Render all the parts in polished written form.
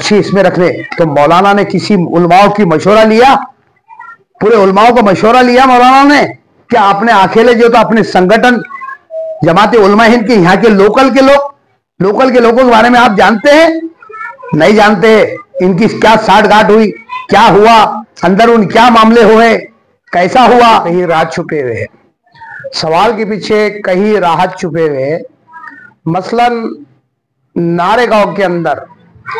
अच्छी इसमें रखने। तो मौलाना ने किसी उलमाओं की मशवरा लिया, पूरे उलमाओं का मशवरा लिया मौलाना ने, क्या आपने अकेले जो तो अपने संगठन जमात उलमा हिंद के यहाँ के लोकल के लोगों के बारे में आप जानते हैं? नहीं जानते। इनकी क्या साठगांठ हुई, क्या हुआ अंदर, उन क्या मामले हुए, कैसा हुआ? कहीं राज छुपे हुए हैं, सवाल के पीछे कहीं राहत छुपे हुए। मसलन नारेगांव के अंदर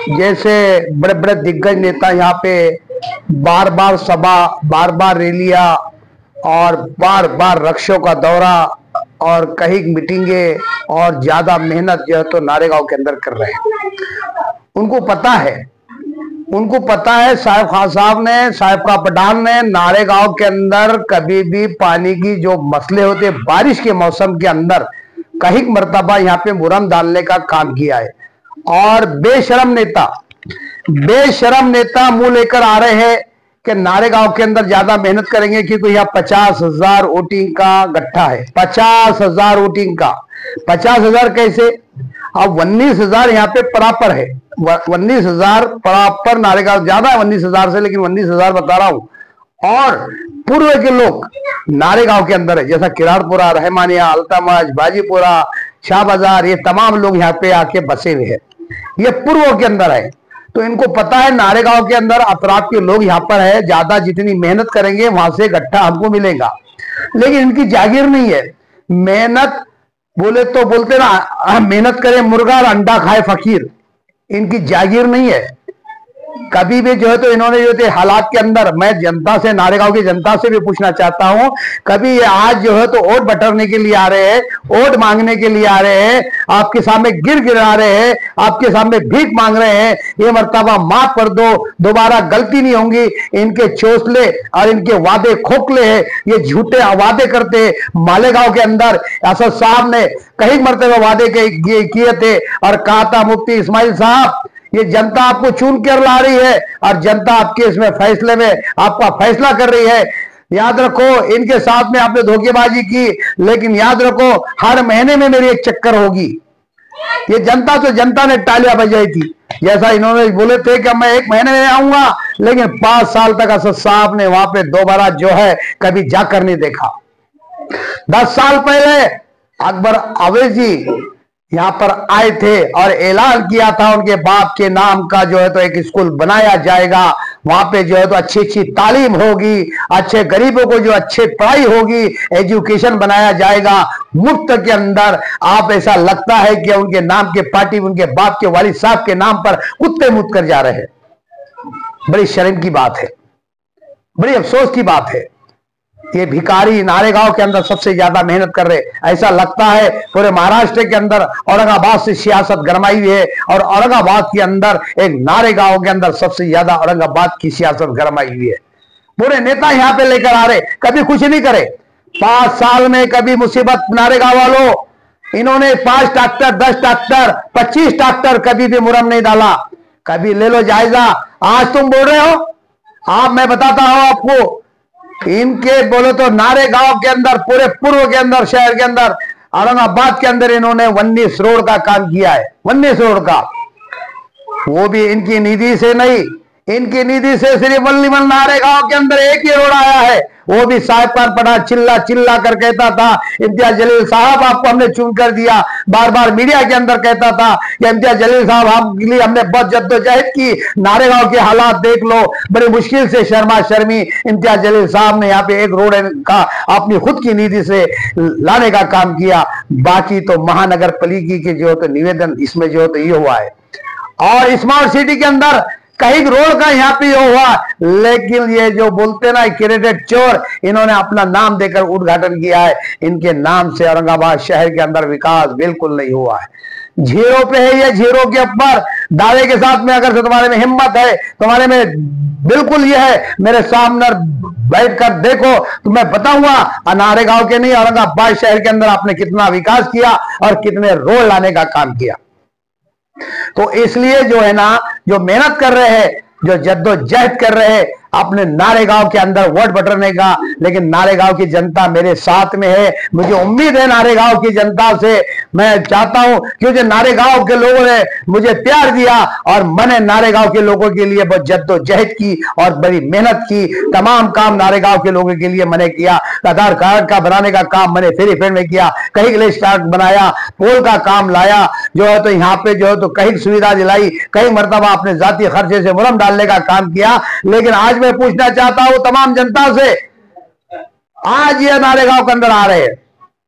जैसे बड़े बड़े दिग्गज नेता यहाँ पे बार बार सभा, बार बार रैलियां और बार बार रक्षों का दौरा और कहीं मीटिंगे और ज्यादा मेहनत जो है तो नारेगांव के अंदर कर रहे हैं। उनको पता है साहिब खान साहब ने, साहिब का पठान ने नारेगांव के अंदर कभी भी पानी की जो मसले होते बारिश के मौसम के अंदर कहीं मर्तबा यहाँ पे मुरम डालने का काम किया है। और बेशरम नेता मुंह लेकर आ रहे हैं कि नारेगांव के अंदर ज्यादा मेहनत करेंगे क्योंकि यहाँ 50,000 वोटिंग का गट्ठा है। 50,000 वोटिंग का, 50,000 कैसे? अब 19,000 यहाँ पे प्रॉपर है, 19,000 प्रॉपर नारेगांव, ज्यादा है 19,000 से, लेकिन 19,000 बता रहा हूं। और पूर्व के लोग नारेगांव के अंदर है, जैसा किरारपुरा, रहमानिया, अल्तमज, बाजीपुरा, शाह बाजार, ये तमाम लोग यहाँ पे आके बसे हुए हैं। ये पूर्व के अंदर है। तो इनको पता है नारेगांव के अंदर अतराफ के लोग यहाँ पर है, ज्यादा जितनी मेहनत करेंगे वहां से गट्ठा हमको मिलेगा। लेकिन इनकी जागीर नहीं है। मेहनत बोले तो बोलते ना, मेहनत करे मुर्गा और अंडा खाए फकीर। इनकी जागीर नहीं है। कभी भी जो है तो इन्होंने जो थे हालात के अंदर, मैं जनता से, नारेगांव की जनता से भी पूछना चाहता हूं, कभी ये आज जो है तो वोट बटरने के लिए आ रहे हैं, वोट मांगने के लिए आ रहे हैं, आपके सामने गिरा रहे हैं, आपके सामने भीख मांग रहे हैं, ये मर्तबा माफ कर दो, दोबारा गलती नहीं होंगी। इनके चोसले और इनके वादे खोखले हैं, ये झूठे वादे करते हैं। मालेगांव के अंदर असद साहब ने कई मर्तबा वादे किए थे और कहा था मुफ्ती इस्माइल साहब, ये जनता आपको चुन कर ला रही है और जनता आपके इसमें फैसले में आपका फैसला कर रही है। याद रखो, इनके साथ में आपने धोखेबाजी की, लेकिन याद रखो हर महीने में मेरी एक चक्कर होगी। ये जनता तो जनता ने तालियां बजाई थी, जैसा इन्होंने बोले थे कि मैं 1 महीने में आऊंगा, लेकिन 5 साल तक असद साहब ने वहां पे दोबारा जो है कभी जाकर नहीं देखा। 10 साल पहले अकबर अवैसी यहां पर आए थे और ऐलान किया था उनके बाप के नाम का जो है तो एक स्कूल बनाया जाएगा, वहां पे जो है तो अच्छी तालीम होगी, अच्छे गरीबों को जो अच्छी पढ़ाई होगी, एजुकेशन बनाया जाएगा मुफ्त के अंदर। आप ऐसा लगता है कि उनके नाम के पार्टी उनके बाप के वालिद साहब के नाम पर कुत्ते मुत कर जा रहे हैं। बड़ी शर्म की बात है, बड़ी अफसोस की बात है। ये भिखारी नारेगांव के अंदर सबसे ज्यादा मेहनत कर रहे, ऐसा लगता है पूरे महाराष्ट्र के अंदर औरंगाबाद से सियासत गरमाई हुई है और औरंगाबाद के अंदर एक नारेगांव के अंदर सबसे ज्यादा औरंगाबाद की सियासत गरमाई हुई है। पूरे नेता यहाँ पे लेकर आ रहे, कभी कुछ नहीं करे। 5 साल में कभी मुसीबत नारेगांव वालों, इन्होंने 5 ट्रैक्टर, 10 ट्रैक्टर, 25 ट्रैक्टर कभी भी मुरम नहीं डाला। कभी ले लो जायजा। आज तुम बोल रहे हो, आप, मैं बताता हूं आपको, इनके बोलो तो नारेगांव के अंदर, पूरे पूर्व के अंदर, शहर के अंदर, औरंगाबाद के अंदर इन्होंने 19 रोड का काम किया है। 19 रोड का, वो भी इनकी निधि से नहीं, इनकी निधि से सिर्फ वल्लीमल नारेगांव के अंदर एक ही रोड आया है, वो भी साहिब पर पड़ा चिल्ला चिल्ला कर कहता था इम्तियाज जलील साहब आपको हमने चुन कर दिया। बार बार मीडिया के अंदर कहता था कि इम्तियाज जलील साहब आपके लिए हमने बहुत जद्दोजहद की, नारेगांव के हालात देख लो, बड़ी मुश्किल से शर्मा शर्मी इम्तियाज जलील साहब ने यहाँ पे एक रोड का अपनी खुद की निधि से लाने का काम किया। बाकी तो महानगर पालिका के जो तो निवेदन इसमें जो तो ये हुआ है, और स्मार्ट सिटी के अंदर कहीं रोड का यहाँ पे हुआ, लेकिन ये जो बोलते ना क्रेडिट चोर, इन्होंने अपना नाम देकर उद्घाटन किया है। इनके नाम से औरंगाबाद शहर के अंदर विकास बिल्कुल नहीं हुआ है, जीरो पे है। ये जीरो के ऊपर दावे के साथ में अगर तुम्हारे में हिम्मत है, तुम्हारे में बिल्कुल ये है, मेरे सामने बैठ कर देखो तो मैं बताऊंगा नारेगांव के नहीं औरंगाबाद शहर के अंदर आपने कितना विकास किया और कितने रोड लाने का काम किया। तो इसलिए जो है ना, जो मेहनत कर रहे हैं, जो जद्दोजहद कर रहे हैं, अपने नारेगांव के अंदर वोट बटरने का, लेकिन नारेगांव की जनता मेरे साथ में है। मुझे उम्मीद है नारेगांव की जनता से, मैं चाहता हूं क्योंकि नारेगांव के लोगों ने मुझे प्यार दिया और मैंने नारेगांव के लोगों के लिए बहुत जद्दोजहद की और बड़ी मेहनत की। तमाम काम नारेगांव के लोगों के लिए मैंने किया। आधार कार्ड का बनाने का काम मैंने फ्री फंड में किया, कहीं ग्लेस कार्ड बनाया, पोल का काम लाया जो है, तो यहाँ पे जो है तो कहीं सुविधा दिलाई, कई मरतबा अपने जाती खर्चे से मुरम डालने का काम किया। लेकिन आज मैं पूछना चाहता हूं तमाम जनता से, आज ये नारेगांव के अंदर आ रहे,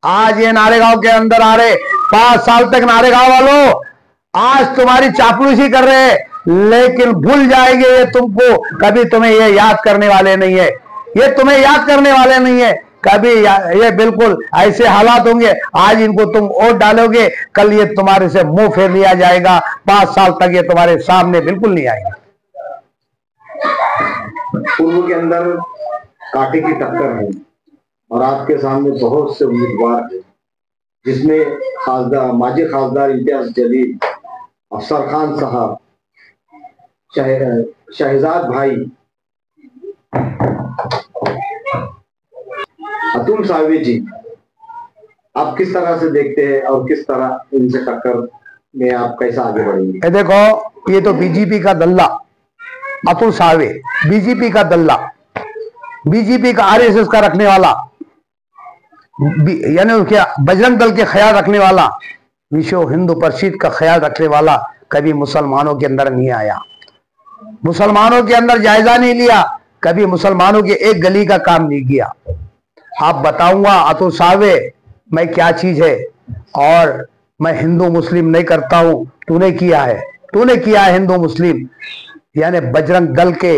आज ये नारेगांव के अंदर आ रहे, 5 साल तक नारेगांव वालों आज तुम्हारी चापलूसी कर रहे हैं, लेकिन भूल जाएंगे ये तुमको, कभी तुम्हें ये याद करने वाले नहीं है, ये तुम्हें याद करने वाले नहीं है कभी। ये बिल्कुल ऐसे हालात होंगे, आज इनको तुम वोट डालोगे, कल ये तुम्हारे से मुंह फेर लिया जाएगा, 5 साल तक ये तुम्हारे सामने बिल्कुल नहीं आएगा। पूर्व के अंदर कांटे की टक्कर है और आपके सामने बहुत से उम्मीदवार हैं, जिसमें खासदार माजी खासदार इम्तियाज जलील, अफसर खान साहब, शहजाद भाई, अतुल सावे जी। आप किस तरह से देखते हैं और किस तरह इनसे टक्कर में आप कैसा आगे बढ़ेंगे? देखो, ये तो बीजेपी का दल्ला अतुल सावे, बीजेपी का दल्ला, बीजेपी का आरएसएस का रखने वाला, यानी उसके बजरंग दल के ख्याल रखने वाला, विश्व हिंदू परिषद का ख्याल रखने वाला, कभी मुसलमानों के अंदर नहीं आया, मुसलमानों के अंदर जायजा नहीं लिया, कभी मुसलमानों के एक गली का काम नहीं किया। आप बताऊंगा अतुल सावे मैं क्या चीज है, और मैं हिंदू मुस्लिम नहीं करता हूं, तूने किया है, तूने किया है हिंदू मुस्लिम, यानी बजरंग दल के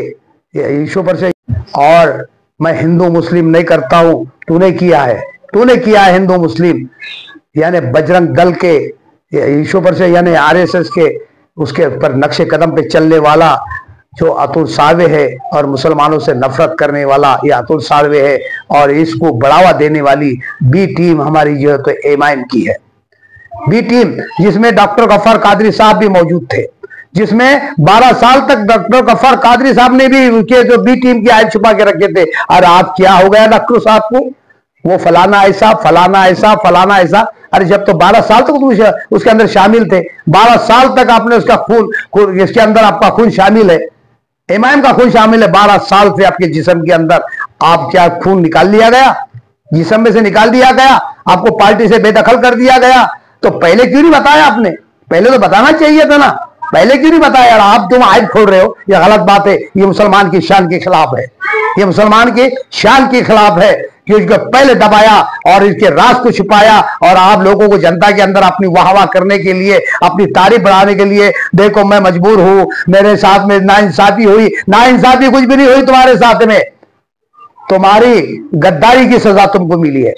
ईश्वर पर से, और मैं हिंदू मुस्लिम नहीं करता हूं, तूने किया है, तूने किया है हिंदू मुस्लिम, यानी बजरंग दल के ईश्वर पर से, यानी आरएसएस के उसके पर नक्शे कदम पे चलने वाला जो अतुल सावे है, और मुसलमानों से नफरत करने वाला ये अतुल सावे है, और इसको बढ़ावा देने वाली बी टीम हमारी जो है तो एमआईएम की है, बी टीम, जिसमें डॉक्टर गफ्फार कादरी साहब भी मौजूद थे, जिसमें 12 साल तक डॉक्टर गफ्फार कादरी साहब ने भी उनके जो बी टीम की आय छुपा के रखे थे। और आप क्या हो गया डॉक्टर साहब को, वो फलाना ऐसा, फलाना ऐसा, फलाना ऐसा। अरे जब तो 12 साल तक उसके अंदर शामिल थे, 12 साल तक आपने उसका खून, इसके अंदर आपका खून शामिल है, एमआईएम का खून शामिल है, 12 साल से आपके जिस्म के अंदर आप क्या खून निकाल लिया गया, जिस्म में से निकाल दिया गया, आपको पार्टी से बेदखल कर दिया गया। तो पहले क्यों नहीं बताया आपने, पहले तो बताना चाहिए था ना, पहले क्यों नहीं बताया यार। आप तुम आयत खोल रहे हो, ये गलत बात है, ये मुसलमान की शान के खिलाफ है, ये मुसलमान की शान के खिलाफ है कि उसको पहले दबाया और इसके राज को छुपाया, और आप लोगों को जनता के अंदर अपनी वाहवाह करने के लिए, अपनी तारीफ बढ़ाने के लिए, देखो मैं मजबूर हूं, मेरे साथ में नाइंसाफी हुई, नाइंसाफी कुछ भी नहीं हुई तुम्हारे साथ में, तुम्हारी गद्दारी की सजा तुमको मिली है,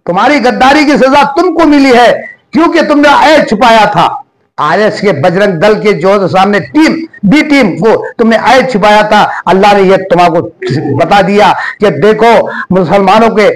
तुम्हारी गद्दारी की सजा तुमको मिली है, क्योंकि तुमने ऐब छुपाया था। आरएस के बजरंग दल के जो सामने टीम, बी टीम को तुमने ऐब छुपाया था, अल्लाह ने यह तुम्हारा बता दिया कि देखो मुसलमानों के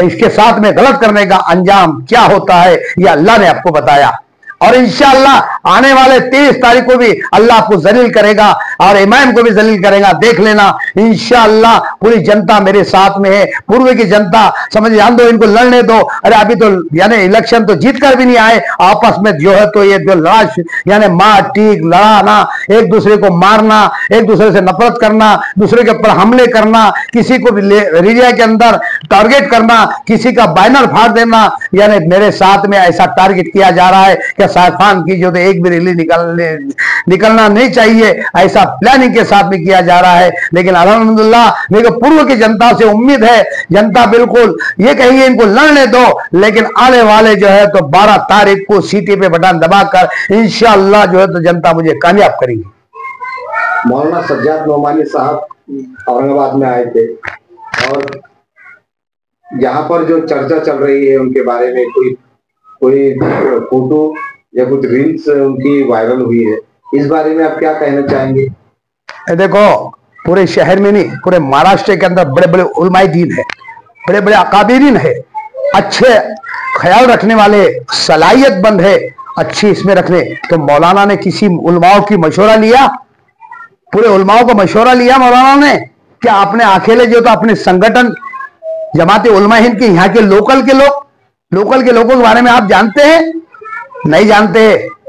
इसके साथ में गलत करने का अंजाम क्या होता है, यह अल्लाह ने आपको बताया। और इंशाअल्लाह आने वाले 23 तारीख को भी अल्लाह आपको जलील करेगा और इमाम को भी जलील करेगा, देख लेना इंशाअल्लाह। पूरी जनता मेरे साथ में है, पूर्व की जनता समझ जान दो, इनको लड़ने दो। अरे अभी तो यानी इलेक्शन तो जीत कर भी नहीं आए, आपस में जो है तो ये जो लड़ाई यानी मार टीक लड़ाना, एक दूसरे को मारना, एक दूसरे से नफरत करना, दूसरे के ऊपर हमले करना, किसी को एरिया के अंदर टारगेट करना, किसी का बैनर फाड़ देना, यानी मेरे साथ में ऐसा टारगेट किया जा रहा है कि साफान की जो तो एक भी रैली निकलना नहीं चाहिए, ऐसा प्लानिंग के साथ में किया जा रहा है। लेकिन अल्हम्दुलिल्लाह मेरे पूर्व की जनता से उम्मीद है, जनता बिल्कुल ये कहेंगे इनको लड़ने दो, लेकिन आने वाले जो है तो 12 तारीख को सीटी पे बटन दबाकर इंशाअल्लाह जो है तो जनता मुझे कामयाब करेगी। मौलाना सज्जाद नोमानी साहब औरंगाबाद में आए थे और यहाँ पर जो चर्चा चल रही है उनके बारे में कोई फोटो या कुछ रील्स उनकी वायरल हुई है, इस बारे में आप क्या कहना चाहेंगे? देखो पूरे शहर में नहीं, पूरे महाराष्ट्र के अंदर बड़े बड़े उलमाए दीन है, बड़े बड़े अकाबिरीन है, अच्छे ख्याल रखने वाले, सलाहियतमंद है अच्छी इसमें रखने। तो मौलाना ने किसी उलमाओं की मशवरा लिया, पूरे उलमाओं का मशवरा लिया मौलाना ने क्या आपने अकेले जो तो अपने संगठन जमात उलमा हिंद के यहाँ के लोकल के लोगों के बारे में आप जानते हैं? नहीं जानते।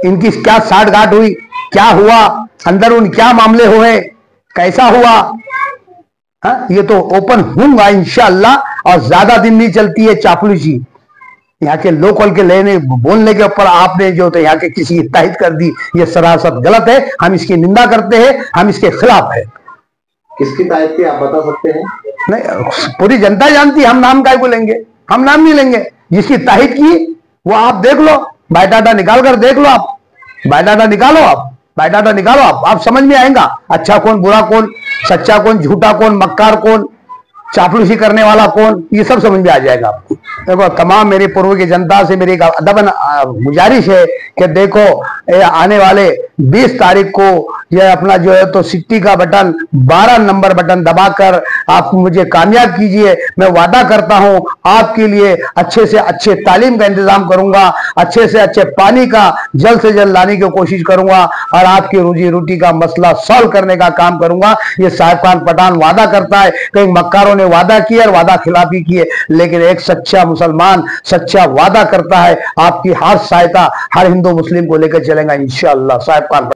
इनकी क्या साठगांठ हुई, क्या हुआ अंदर, उन क्या मामले हुए, कैसा हुआ? ये तो ओपन होगा इंशाअल्लाह। और ज्यादा दिन नहीं चलती है चापलूसी। यहाँ के लोकल के लेने बोलने के ऊपर आपने जो तो यहाँ के किसी की तायद कर दी, ये सरासर गलत है। हम इसकी निंदा करते हैं, हम इसके खिलाफ है। किसकी तायद थी आप बता सकते हैं? नहीं, पूरी जनता जानती है। हम नाम काय को लेंगे? हम नाम नहीं लेंगे। जिसकी तायद की वो आप देख लो, बायोडाटा निकाल कर देख लो। आप बायोडाटा निकालो, आप समझ में आएगा अच्छा कौन, बुरा कौन, सच्चा कौन, झूठा कौन, मक्कार कौन, चापलूसी करने वाला कौन, ये सब समझ में आ जाएगा आपको। देखो, तमाम मेरे पूर्व की जनता से मेरी अदबन गुजारिश है कि देखो, आने वाले 20 तारीख को यह अपना जो है तो सिट्टी का बटन 12 नंबर बटन दबाकर आप मुझे कामयाब कीजिए। मैं वादा करता हूं आपके लिए अच्छे से अच्छे तालीम का इंतजाम करूंगा, अच्छे से अच्छे पानी का जल्द से जल्द लाने की कोशिश करूंगा और आपकी रोजी रोटी का मसला सॉल्व करने का काम करूंगा। ये साहिब खान पठान वादा करता है, कई मक्कारों ने वादा किया और वादा खिलाफी की है, लेकिन एक सच्चा मुसलमान सच्चा वादा करता है आपकी हर सहायता हर हिंदू मुस्लिम को लेकर चलेगा इंशाअल्लाह। साहिब खान